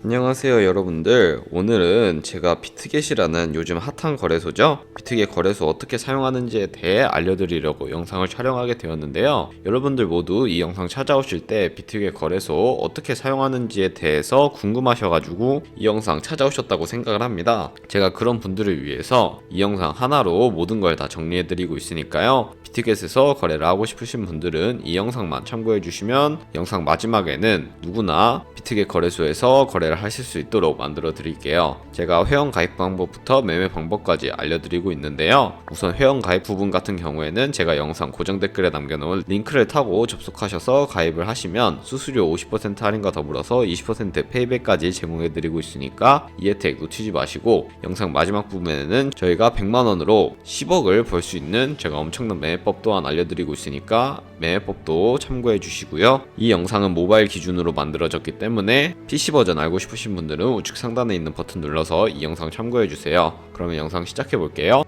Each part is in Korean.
안녕하세요 여러분들. 오늘은 제가 비트겟이라는 요즘 핫한 거래소죠, 비트겟 거래소 어떻게 사용하는지에 대해 알려드리려고 영상을 촬영하게 되었는데요. 여러분들 모두 이 영상 찾아오실 때 비트겟 거래소 어떻게 사용하는지에 대해서 궁금하셔가지고 이 영상 찾아오셨다고 생각을 합니다. 제가 그런 분들을 위해서 이 영상 하나로 모든 걸 다 정리해드리고 있으니까요, 비트겟에서 거래를 하고 싶으신 분들은 이 영상만 참고해주시면 영상 마지막에는 누구나 비트겟 거래소에서 거래를 하실 수 있도록 만들어 드릴게요. 제가 회원 가입 방법부터 매매 방법까지 알려드리고 있는데요. 우선 회원 가입 부분 같은 경우에는 제가 영상 고정 댓글에 남겨놓은 링크를 타고 접속하셔서 가입을 하시면 수수료 50% 할인과 더불어서 20% 페이백까지 제공해드리고 있으니까 이 혜택 놓치지 마시고, 영상 마지막 부분에는 저희가 100만원으로 10억을 벌 수 있는 제가 엄청난 매매법 또한 알려드리고 있으니까 매매법도 참고해 주시고요. 이 영상은 모바일 기준으로 만들어졌기 때문에 PC 버전 알고 싶으신 분들은 우측 상단에 있는 버튼 눌러서 이 영상 참고해 주세요. 그러면 영상 시작해 볼게요.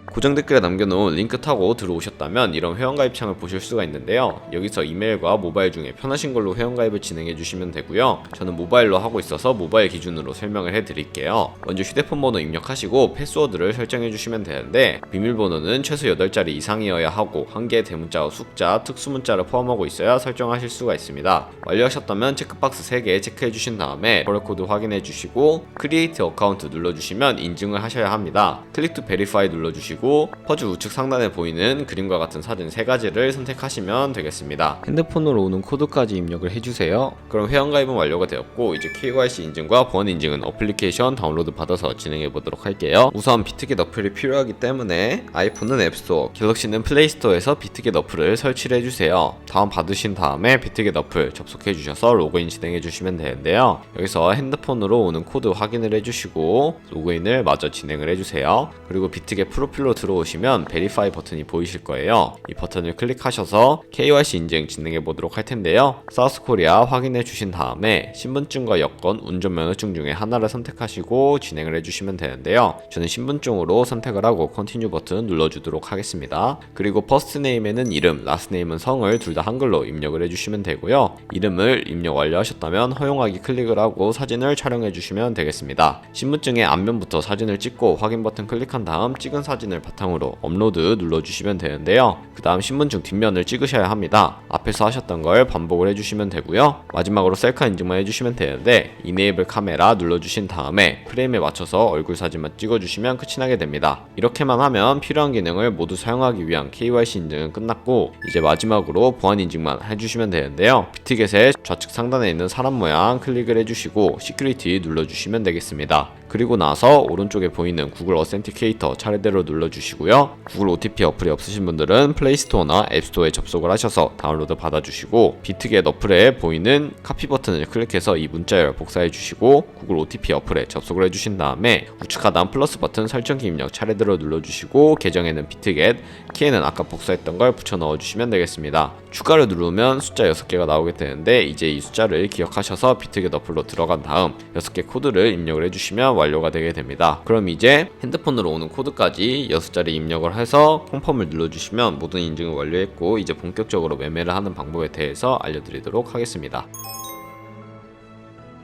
고정 댓글에 남겨놓은 링크 타고 들어오셨다면 이런 회원가입 창을 보실 수가 있는데요. 여기서 이메일과 모바일 중에 편하신 걸로 회원가입을 진행해 주시면 되고요. 저는 모바일로 하고 있어서 모바일 기준으로 설명을 해 드릴게요. 먼저 휴대폰 번호 입력하시고 패스워드를 설정해 주시면 되는데, 비밀번호는 최소 8자리 이상이어야 하고 한 개의 대문자와 숫자, 특수문자를 포함하고 있어야 설정하실 수가 있습니다. 완료하셨다면 체크박스 3개 체크해 주신 다음에 거래코드 확인해 주시고 크리에이트 어카운트 눌러주시면 인증을 하셔야 합니다. 클릭 투 베리파이 눌러주시고 퍼즐 우측 상단에 보이는 그림과 같은 사진 3가지를 선택하시면 되겠습니다. 핸드폰으로 오는 코드까지 입력을 해주세요. 그럼 회원가입은 완료가 되었고, 이제 KYC 인증과 보안 인증은 어플리케이션 다운로드 받아서 진행해 보도록 할게요. 우선 비트겟 어플이 필요하기 때문에 아이폰은 앱스토어, 갤럭시는 플레이스토어에서 비트겟 어플을 설치를 해주세요. 다운 받으신 다음에 비트겟 어플 접속해 주셔서 로그인 진행해 주시면 되는데요. 여기서 핸드폰으로 오는 코드 확인을 해주시고 로그인을 마저 진행을 해주세요. 그리고 비트겟 프로필로 들어오시면 베리파이 버튼이 보이실 거예요. 이 버튼을 클릭하셔서 KYC 인증 진행해 보도록 할 텐데요. 사우스코리아 확인해 주신 다음에 신분증과 여권, 운전면허증 중에 하나를 선택하시고 진행을 해주시면 되는데요. 저는 신분증으로 선택을 하고 컨티뉴 버튼 눌러주도록 하겠습니다. 그리고 퍼스트 네임에는 이름, 라스트 네임은 성을 둘 다 한글로 입력을 해주시면 되고요. 이름을 입력 완료하셨다면 허용하기 클릭을 하고 사진을 촬영해 주시면 되겠습니다. 신분증의 앞면부터 사진을 찍고 확인 버튼 클릭한 다음 찍은 사진을 바탕으로 업로드 눌러주시면 되는데요. 그 다음 신분증 뒷면을 찍으셔야 합니다. 앞에서 하셨던 걸 반복을 해주시면 되고요. 마지막으로 셀카 인증만 해주시면 되는데, 이네이블 카메라 눌러주신 다음에 프레임에 맞춰서 얼굴 사진만 찍어주시면 끝이 나게 됩니다. 이렇게만 하면 필요한 기능을 모두 사용하기 위한 KYC 인증은 끝났고, 이제 마지막으로 보안 인증만 해주시면 되는데요. 비트겟의 좌측 상단에 있는 사람 모양 클릭을 해주시고 시큐리티 눌러주시면 되겠습니다. 그리고 나서 오른쪽에 보이는 구글 어센티케이터 차례대로 눌러주시고요. 구글 OTP 어플이 없으신 분들은 플레이스토어나 앱스토어에 접속을 하셔서 다운로드 받아주시고, 비트겟 어플에 보이는 카피 버튼을 클릭해서 이 문자열 복사해 주시고 구글 OTP 어플에 접속을 해주신 다음에 우측 하단 플러스 버튼 설정키 입력 차례대로 눌러주시고, 계정에는 비트겟, 키에는 아까 복사했던 걸 붙여 넣어주시면 되겠습니다. 추가를 누르면 숫자 6개가 나오게 되는데, 이제 이 숫자를 기억하셔서 비트겟 어플로 들어간 다음 6개 코드를 입력을 해주시면 완료가 되게 됩니다. 그럼 이제 핸드폰으로 오는 코드까지 6자리 입력을 해서 컴펌을 눌러주시면 모든 인증을 완료했고, 이제 본격적으로 매매를 하는 방법에 대해서 알려드리도록 하겠습니다.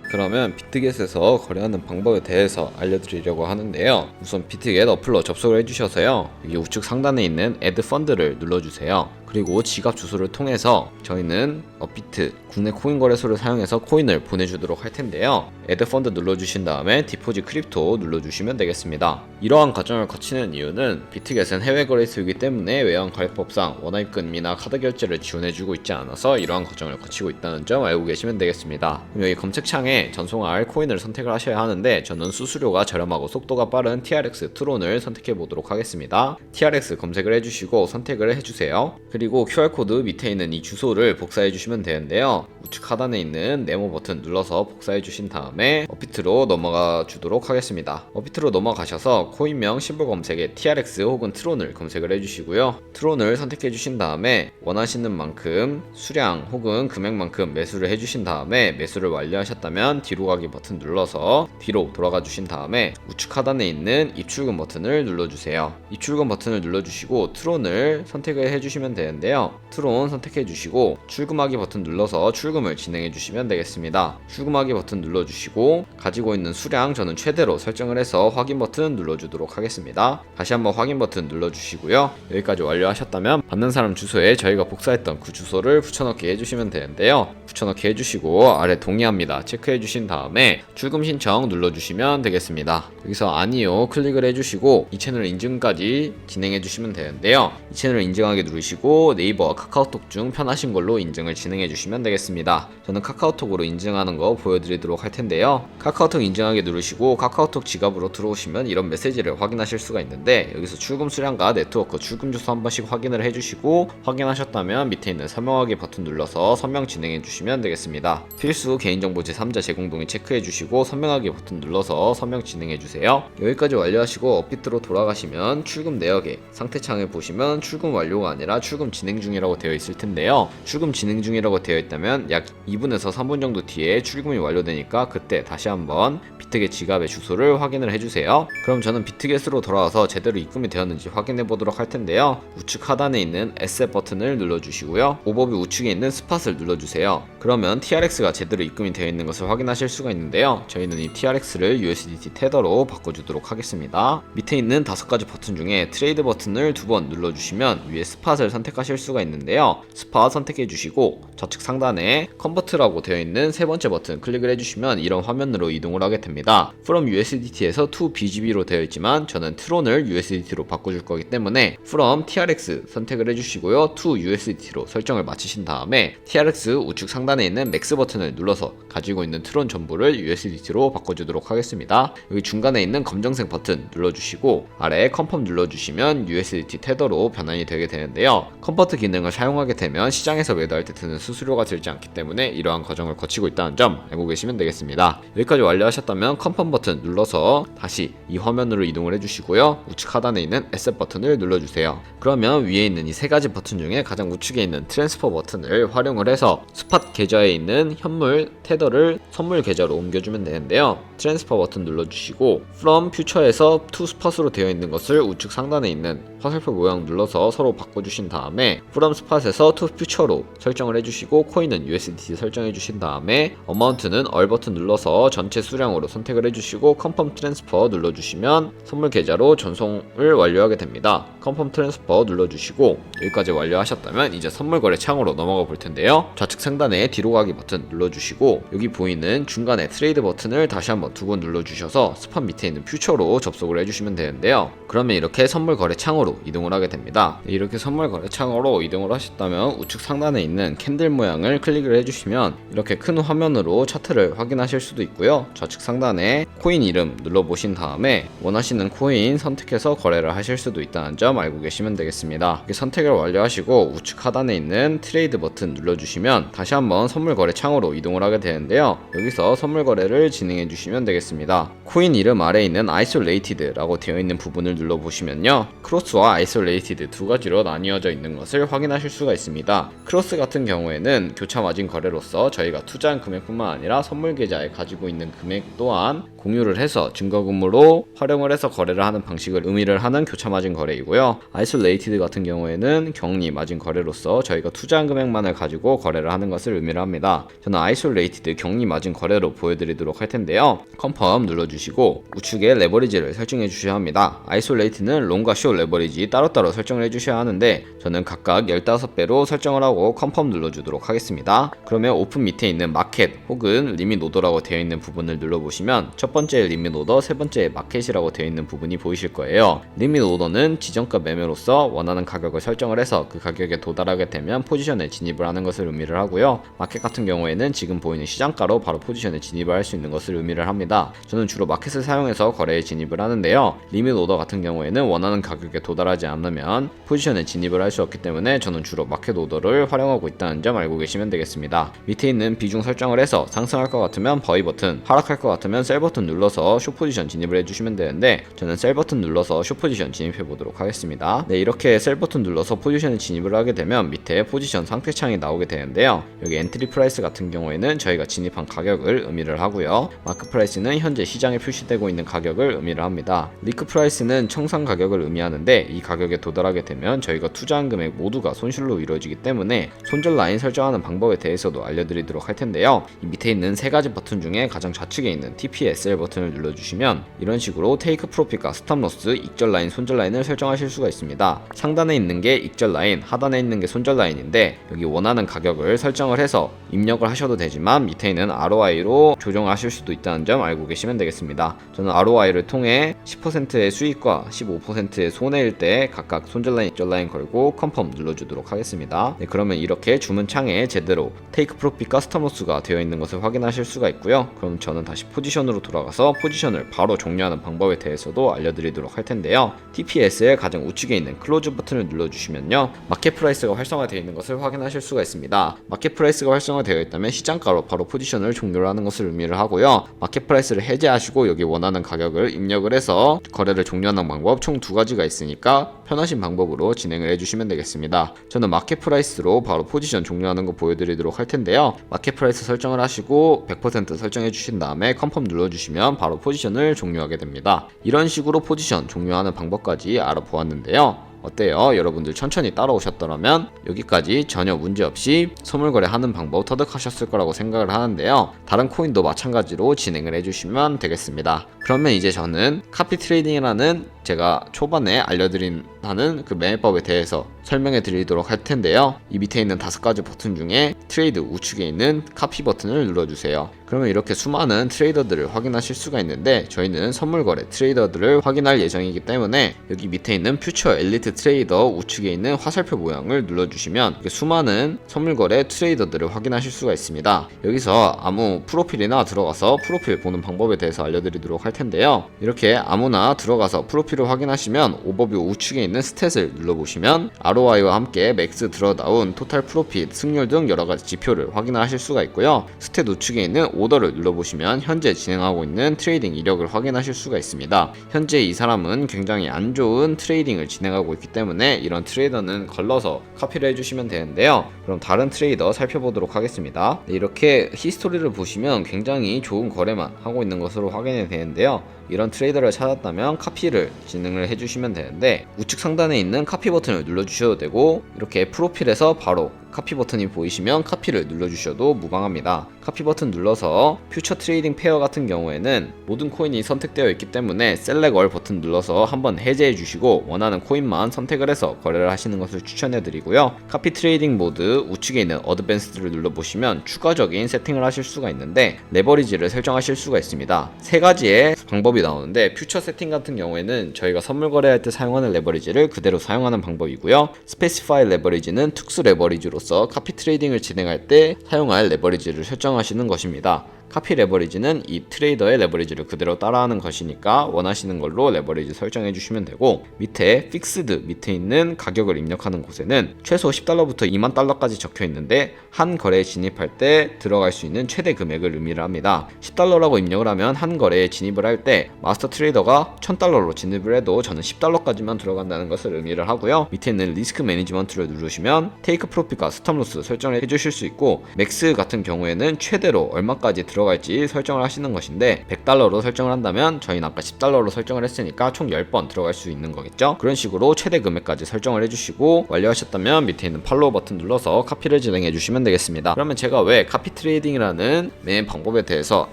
그러면 비트겟에서 거래하는 방법에 대해서 알려드리려고 하는데요. 우선 비트겟 어플로 접속을 해주셔서요, 여기 우측 상단에 있는 Add 펀드를 눌러주세요. 그리고 지갑 주소를 통해서 저희는 업비트 국내 코인 거래소를 사용해서 코인을 보내주도록 할 텐데요. 애드 펀드 눌러주신 다음에 디포짓 크립토 눌러주시면 되겠습니다. 이러한 과정을 거치는 이유는 비트겟은 해외 거래소이기 때문에 외환 가입법상 원화입금이나 카드 결제를 지원해주고 있지 않아서 이러한 과정을 거치고 있다는 점 알고 계시면 되겠습니다. 그럼 여기 검색창에 전송할 코인을 선택을 하셔야 하는데, 저는 수수료가 저렴하고 속도가 빠른 TRX 트론을 선택해 보도록 하겠습니다. TRX 검색을 해주시고 선택을 해주세요. 그리고 QR코드 밑에 있는 이 주소를 복사해 주시면 되는데요. 우측 하단에 있는 네모 버튼 눌러서 복사해 주신 다음에 업비트로 넘어가 주도록 하겠습니다. 업비트로 넘어가셔서 코인명 심볼 검색에 TRX 혹은 트론을 검색을 해주시고요. 트론을 선택해 주신 다음에 원하시는 만큼 수량 혹은 금액만큼 매수를 해주신 다음에 매수를 완료하셨다면 뒤로 가기 버튼 눌러서 뒤로 돌아가 주신 다음에 우측 하단에 있는 입출금 버튼을 눌러주세요. 입출금 버튼을 눌러주시고 트론을 선택을 해주시면 되는데요. 트론 선택해 주시고 출금하기 버튼 눌러서 출금을 진행해 주시면 되겠습니다. 출금하기 버튼 눌러주시고 가지고 있는 수량 저는 최대로 설정을 해서 확인 버튼 눌러주도록 하겠습니다. 다시 한번 확인 버튼 눌러주시고요. 여기까지 완료하셨다면 받는 사람 주소에 저희가 복사했던 그 주소를 붙여넣기 해주시면 되는데요. 붙여넣기 해주시고 아래 동의합니다 체크해 주신 다음에 출금 신청 눌러주시면 되겠습니다. 여기서 아니요 클릭을 해주시고 이 채널 인증까지 진행해 주시면 되는데요. 이 채널 인증하기 누르시고 네이버와 카카오톡 중 편하신 걸로 인증을 진행해 주시면 되겠습니다. 저는 카카오톡으로 인증하는 거 보여드리도록 할 텐데요. 카카오톡 인증하기 누르시고 카카오톡 지갑으로 들어오시면 이런 메시지를 확인하실 수가 있는데 여기서 출금 수량과 네트워크 출금 주소 한 번씩 확인을 해주시고 확인하셨다면 밑에 있는 서명하기 버튼 눌러서 서명 진행해 주시면 되겠습니다. 필수 개인정보 제3자 제공 동의 체크해 주시고 서명하기 버튼 눌러서 서명 진행해 주세요. 여기까지 완료하시고 업비트로 돌아가시면 출금 내역에 상태창을 보시면 출금 완료가 아니라 출금 진행 중이라고 되어 있을 텐데요. 출금 진행 중이라고 되어 있다면 약 2분에서 3분 정도 뒤에 출금이 완료되니까 그때 다시 한번 비트겟 지갑의 주소를 확인을 해주세요. 그럼 저는 비트겟으로 돌아와서 제대로 입금이 되었는지 확인해 보도록 할 텐데요. 우측 하단에 있는 에셋 버튼을 눌러주시고요. 오버뷰 우측에 있는 스팟을 눌러주세요. 그러면 TRX가 제대로 입금이 되어 있는 것을 확인하실 수가 있는데요. 저희는 이 TRX를 USDT 테더로 바꿔주도록 하겠습니다. 밑에 있는 5가지 버튼 중에 트레이드 버튼을 2번 눌러주시면 위에 스팟을 선택하실 수가 있는데요. 스팟 선택해 주시고 좌측 상단에 컨버트라고 되어 있는 세 번째 버튼 클릭을 해주시면 이런 화면으로 이동을 하게 됩니다. From USDT에서 to BGB로 되어 있지만 저는 트론을 USDT로 바꿔줄 거기 때문에 From TRX 선택을 해주시고요. to USDT로 설정을 마치신 다음에 TRX 우측 상단에 있는 맥스 버튼을 눌러서 가지고 있는 트론 전부를 USDT로 바꿔주도록 하겠습니다. 여기 중간에 있는 검정색 버튼 눌러주시고 아래에 컨펌 눌러주시면 USDT 테더로 변환이 되게 되는데요. 컨버트 기능을 사용하게 되면 시장에서 매도할 때 드는 수수료가 들지 않기 때문에 이러한 과정을 거치고 있다는 점 알고 계시면 되겠습니다. 여기까지 완료하셨다면 컨펌 버튼 눌러서 다시 이 화면으로 이동을 해주시고요. 우측 하단에 있는 에셋 버튼을 눌러주세요. 그러면 위에 있는 이 세 가지 버튼 중에 가장 우측에 있는 트랜스퍼 버튼을 활용을 해서 스팟 계좌에 있는 현물 테더를 선물 계좌로 옮겨주면 되는데요. 트랜스퍼 버튼 눌러주시고 From Future에서 to Spot으로 되어 있는 것을 우측 상단에 있는 화살표 모양 눌러서 서로 바꿔주신 다음에 From Spot에서 to Future로 설정을 해주시고 코인은 USDT 설정해주신 다음에 어마운트는 얼 버튼 눌러서 전체 수량으로 선택을 해주시고 Confirm Transfer 눌러주시면 선물 계좌로 전송을 완료하게 됩니다. Confirm Transfer 눌러주시고 여기까지 완료하셨다면 이제 선물 거래 창으로 넘어가 볼 텐데요. 좌측 상단에 뒤로 가기 버튼 눌러주시고 여기 보이는 중간에 트레이드 버튼을 다시 한번 2번 눌러주셔서 스팟 밑에 있는 퓨처로 접속을 해주시면 되는데요. 그러면 이렇게 선물 거래 창으로 이동을 하게 됩니다. 이렇게 선물 거래 창으로 이동을 하셨다면 우측 상단에 있는 캔들 모양을 클릭을 해주시면 이렇게 큰 화면으로 차트를 확인하실 수도 있고요. 좌측 상단에 코인 이름 눌러보신 다음에 원하시는 코인 선택해서 거래를 하실 수도 있다는 점 알고 계시면 되겠습니다. 이렇게 선택을 완료하시고 우측 하단에 있는 트레이드 버튼 눌러주시면 다시 한번 선물 거래 창으로 이동을 하게 되는데요. 여기서 선물 거래를 진행해 주시면 되겠습니다. 코인 이름 아래에 있는 Isolated라고 되어 있는 부분을 눌러보시면요. 크로스와 Isolated 두 가지로 나뉘어져 있는 것을 확인하실 수가 있습니다. 크로스 같은 경우에는 교차 마진 거래로서 저희가 투자한 금액뿐만 아니라 선물 계좌에 가지고 있는 금액 또한 공유를 해서 증거금으로 활용을 해서 거래를 하는 방식을 의미를 하는 교차 마진 거래이고요. Isolated 같은 경우에는 격리 마진 거래로서 저희가 투자한 금액만을 가지고 거래를 하는 것을 의미를 합니다. 저는 Isolated 격리 마진 거래로 보여드리도록 할 텐데요. Confirm 눌러주시고 우측에 레버리지를 설정해 주셔야 합니다. Isolated는 롱과 숏 레버리지 따로따로 설정을 해주셔야 하는데 저는 각각 15배로 설정을 하고 Confirm 눌러주도록 하겠습니다. 그러면 오픈 밑에 있는 마켓 혹은 리밋 오더라고 되어 있는 부분을 눌러보시면 첫 번째 리밋 오더, 세 번째 마켓이라고 되어 있는 부분이 보이실 거예요. 리밋 오더는 지정가 매매로서 원하는 가격을 설정을 해서 그 가격에 도달하게 되면 포지션에 진입을 하는 것을 의미를 하고요. 마켓 같은 경우에는 지금 보이는 시장가로 바로 포지션에 진입을 할 수 있는 것을 의미를 합니다. 저는 주로 마켓을 사용해서 거래에 진입을 하는데요. 리밋 오더 같은 경우에는 원하는 가격에 도달하지 않으면 포지션에 진입을 할 수 없기 때문에 저는 주로 마켓 오더를 활용하고 있다는 점 알고 계시면 되겠습니다. 밑에 있는 비중 설정을 해서 상승할 것 같으면 바이 버튼, 포지션은 하락할 것 같으면 셀 버튼 눌러서 숏 포지션 진입을 해주시면 되는데 저는 셀 버튼 눌러서 숏 포지션 진입해 보도록 하겠습니다. 네, 이렇게 셀 버튼 눌러서 포지션에 진입을 하게 되면 밑에 포지션 상태창이 나오게 되는데요. 여기 엔트리 프라이스 같은 경우에는 저희가 진입한 가격을 의미를 하고요. 마크 프라이스는 현재 시장에 표시되고 있는 가격을 의미를 합니다. 리크 프라이스는 청산 가격을 의미하는데 이 가격에 도달하게 되면 저희가 투자한 금액 모두가 손실로 이루어지기 때문에 손절 라인 설정하는 방법에 대해서도 알려드리도록 할 텐데요. 이 밑에 있는 세 가지 버튼 중에 가장 좌측에 있는 TPSL 버튼을 눌러주시면 이런 식으로 테이크 프로핏과 스탑 로스, 익절 라인, 손절 라인을 설정하실 수가 있습니다. 상단에 있는 게 익절 라인, 하단에 있는 게 손절 라인인데 여기 원하는 가격을 설정을 해서 입력을 하셔도 되지만 밑에 있는 ROI로 조정하실 수도 있다는 점 알고 계시면 되겠습니다. 저는 ROI를 통해 10%의 수익과 15%의 손해일 때 각각 손절 라인, 익절 라인 걸고 컨펌 눌러주도록 하겠습니다. 네, 그러면 이렇게 주문창에 제대로 테이크 프로핏과 스탑 로스가 되어 있는 것을 확인하실 수가 있고요. 그럼 저는 다시 포지션으로 돌아가서 포지션을 바로 종료하는 방법에 대해서도 알려드리도록 할 텐데요. TPS의 가장 우측에 있는 클로즈 버튼을 눌러주시면요. 마켓 프라이스가 활성화되어 있는 것을 확인하실 수가 있습니다. 마켓 프라이스가 활성화되어 있다면 시장가로 바로 포지션을 종료를 하는 것을 의미를 하고요. 마켓 프라이스를 해제하시고 여기 원하는 가격을 입력을 해서 거래를 종료하는 방법 총 두 가지가 있으니까 편하신 방법으로 진행을 해주시면 되겠습니다. 저는 마켓 프라이스로 바로 포지션 종료하는 거 보여드리도록 할 텐데요. 마켓 프라이스 설정을 하시고 100% 설정해 주신 다음에 컨펌 눌러주시면 바로 포지션을 종료하게 됩니다. 이런 식으로 포지션 종료하는 방법까지 알아보았는데요. 어때요? 여러분들 천천히 따라오셨더라면 여기까지 전혀 문제없이 선물거래하는 방법 터득하셨을 거라고 생각을 하는데요. 다른 코인도 마찬가지로 진행을 해주시면 되겠습니다. 그러면 이제 저는 카피 트레이딩이라는 제가 초반에 알려드린 하는 그 매매법에 대해서 설명해 드리도록 할 텐데요. 이 밑에 있는 5가지 버튼 중에 트레이드 우측에 있는 카피 버튼을 눌러주세요. 그러면 이렇게 수많은 트레이더들을 확인하실 수가 있는데 저희는 선물거래 트레이더들을 확인할 예정이기 때문에 여기 밑에 있는 퓨처 엘리트 트레이더 우측에 있는 화살표 모양을 눌러주시면 수많은 선물거래 트레이더들을 확인하실 수가 있습니다. 여기서 아무 프로필이나 들어가서 프로필 보는 방법에 대해서 알려드리도록 할 텐데요. 이렇게 아무나 들어가서 프로필을 확인하시면 오버뷰 우측에 있는 스탯을 눌러보시면 ROI와 함께 맥스 드러다운, 토탈 프로핏, 승률 등 여러가지 지표를 확인하실 수가 있고요. 스탯 우측에 있는 오더를 눌러보시면 현재 진행하고 있는 트레이딩 이력을 확인하실 수가 있습니다. 현재 이 사람은 굉장히 안 좋은 트레이딩을 진행하고 있기 때문에 이런 트레이더는 걸러서 카피를 해주시면 되는데요. 그럼 다른 트레이더 살펴보도록 하겠습니다. 네, 이렇게 히스토리를 보시면 굉장히 좋은 거래만 하고 있는 것으로 확인이 되는데요. 이런 트레이더를 찾았다면 카피를 진행을 해주시면 되는데 우측 상단에 있는 카피 버튼을 눌러주셔도 되고 이렇게 프로필에서 바로 카피 버튼이 보이시면 카피를 눌러주셔도 무방합니다. 카피 버튼 눌러서 퓨처 트레이딩 페어 같은 경우에는 모든 코인이 선택되어 있기 때문에 셀렉 얼 버튼 눌러서 한번 해제해 주시고 원하는 코인만 선택을 해서 거래를 하시는 것을 추천해 드리고요. 카피 트레이딩 모드 우측에 있는 어드밴스드를 눌러보시면 추가적인 세팅을 하실 수가 있는데 레버리지를 설정하실 수가 있습니다. 세 가지의 방법이 나오는데 퓨처 세팅 같은 경우에는 저희가 선물 거래할 때 사용하는 레버리지를 그대로 사용하는 방법이고요. 스페시파이 레버리지는 특수 레버리지로서 카피 트레이딩을 진행할 때 사용할 레버리지를 설정하시는 것입니다. 카피 레버리지는 이 트레이더의 레버리지를 그대로 따라하는 것이니까 원하시는 걸로 레버리지 설정해 주시면 되고 밑에 픽스드 밑에 있는 가격을 입력하는 곳에는 최소 $10부터 $20,000까지 적혀 있는데 한 거래에 진입할 때 들어갈 수 있는 최대 금액을 의미를 합니다. $10라고 입력을 하면 한 거래에 진입을 할 때 마스터 트레이더가 $1,000로 진입을 해도 저는 $10까지만 들어간다는 것을 의미를 하고요. 밑에 있는 리스크 매니지먼트를 누르시면 테이크 프로핏과 스탑 로스 설정을 해주실 수 있고 맥스 같은 경우에는 최대로 얼마까지 들어갈지 설정을 하시는 것인데 $100로 설정을 한다면 저희는 아까 $10로 설정을 했으니까 총 10번 들어갈 수 있는 거겠죠. 그런 식으로 최대 금액까지 설정을 해주시고 완료하셨다면 밑에 있는 팔로우 버튼 눌러서 카피를 진행해 주시면 되겠습니다. 그러면 제가 왜 카피 트레이딩이라는 매매 방법에 대해서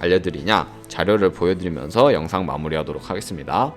알려드리냐, 자료를 보여드리면서 영상 마무리하도록 하겠습니다.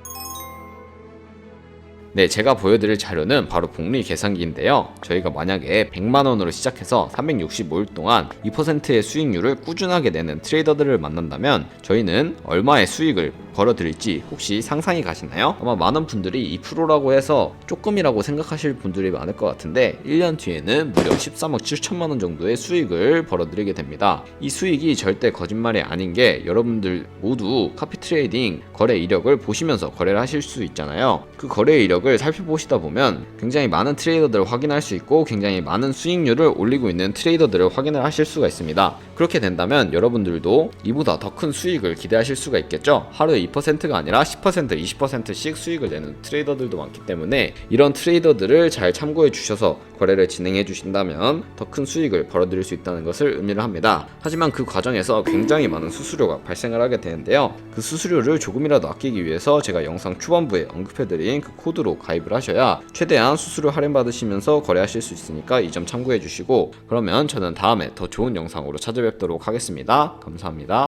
네, 제가 보여드릴 자료는 바로 복리 계산기인데요. 저희가 만약에 100만원으로 시작해서 365일 동안 2%의 수익률을 꾸준하게 내는 트레이더들을 만난다면 저희는 얼마의 수익을 벌어들일지 혹시 상상이 가시나요? 아마 많은 분들이 2%라고 해서 조금이라고 생각하실 분들이 많을 것 같은데 1년 뒤에는 무려 13억 7천만원 정도의 수익을 벌어들이게 됩니다. 이 수익이 절대 거짓말이 아닌 게 여러분들 모두 카피 트레이딩 거래 이력을 보시면서 거래를 하실 수 있잖아요. 그 거래 이력을 이력을 살펴보시다 보면 굉장히 많은 트레이더들을 확인할 수 있고 굉장히 많은 수익률을 올리고 있는 트레이더들을 확인을 하실 수가 있습니다. 그렇게 된다면 여러분들도 이보다 더 큰 수익을 기대하실 수가 있겠죠. 하루에 2%가 아니라 10%, 20%씩 수익을 내는 트레이더들도 많기 때문에 이런 트레이더들을 잘 참고해 주셔서 거래를 진행해 주신다면 더 큰 수익을 벌어들일 수 있다는 것을 의미를 합니다. 하지만 그 과정에서 굉장히 많은 수수료가 발생을 하게 되는데요. 그 수수료를 조금이라도 아끼기 위해서 제가 영상 초반부에 언급해드린 그 코드로 가입을 하셔야 최대한 수수료 할인받으시면서 거래하실 수 있으니까 이 점 참고해 주시고, 그러면 저는 다음에 더 좋은 영상으로 찾아뵙도록 하겠습니다. 감사합니다.